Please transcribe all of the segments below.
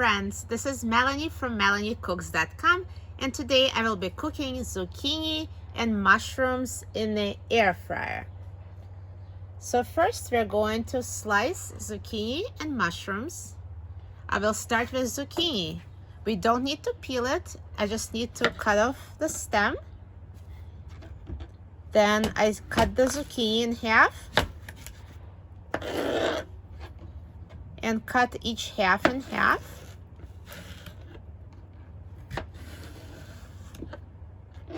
friends, this is Melanie from melaniecooks.com, and today I will be cooking zucchini and mushrooms in the air fryer. So first we're going to slice zucchini and mushrooms. I will start with zucchini. We don't need to peel it, I just need to cut off the stem. Then I cut the zucchini in half and cut each half in half.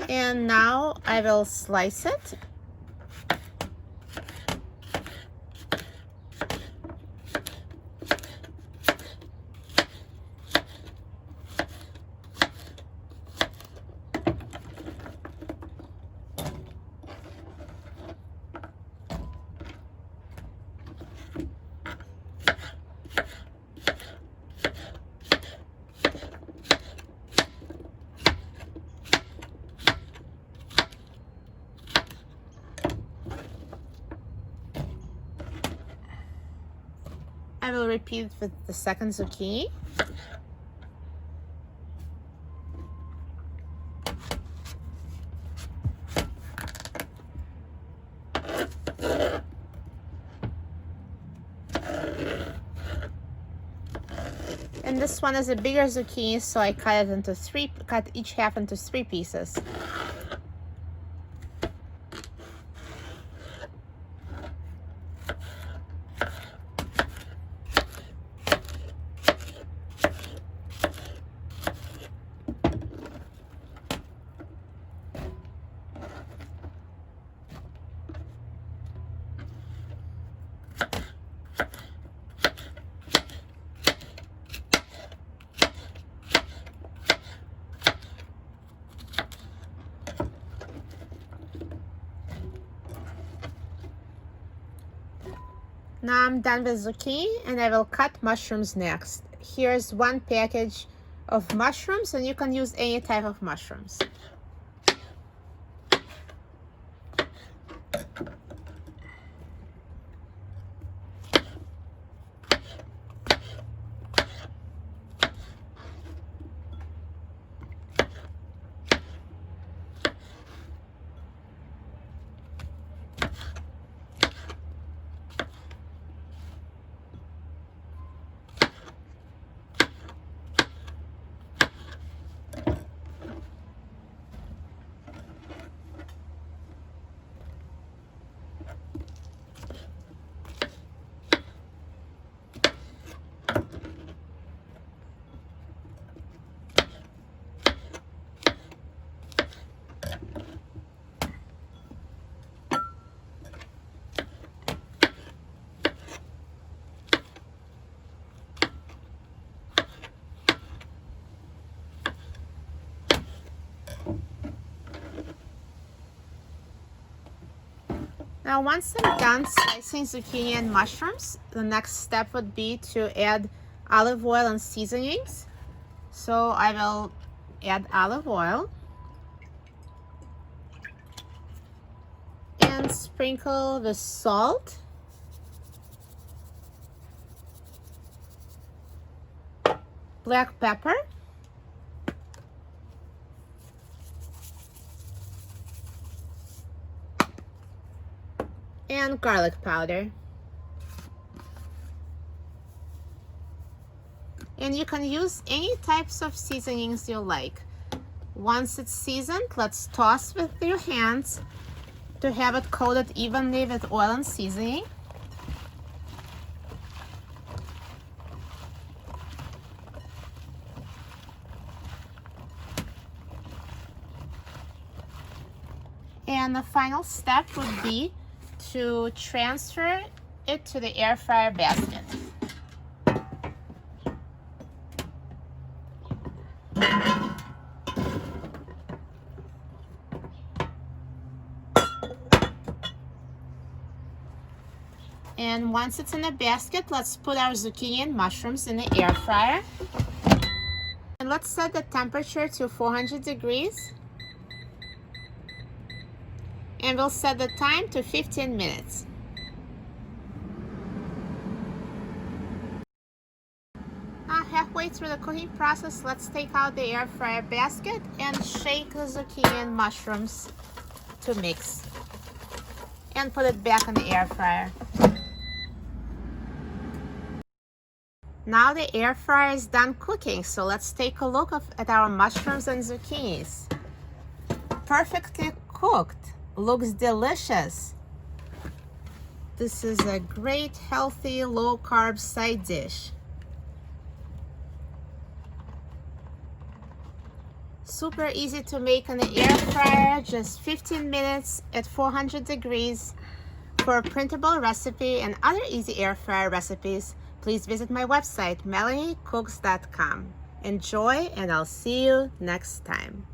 And now I will slice it. I will repeat with the second zucchini. And this one is a bigger zucchini, so I cut each half into 3 pieces. Now I'm done with zucchini and I will cut mushrooms next. Here's 1 package of mushrooms, and you can use any type of mushrooms. Now once I'm done slicing zucchini and mushrooms, the next step would be to add olive oil and seasonings. So I will add olive oil and sprinkle the salt, black pepper, and garlic powder. And you can use any types of seasonings you like. Once it's seasoned, let's toss with your hands to have it coated evenly with oil and seasoning. And the final step would be to transfer it to the air fryer basket. And once it's in the basket, let's put our zucchini and mushrooms in the air fryer. And let's set the temperature to 400 degrees. And we'll set the time to 15 minutes. Now halfway through the cooking process, let's take out the air fryer basket and shake the zucchini and mushrooms to mix. And put it back in the air fryer. Now the air fryer is done cooking, so let's take a look at our mushrooms and zucchinis. Perfectly cooked. Looks delicious. This is a great, healthy, low-carb side dish. Super easy to make in the air fryer, just 15 minutes at 400 degrees. For a printable recipe and other easy air fryer recipes, please visit my website, melaniecooks.com. Enjoy, and I'll see you next time.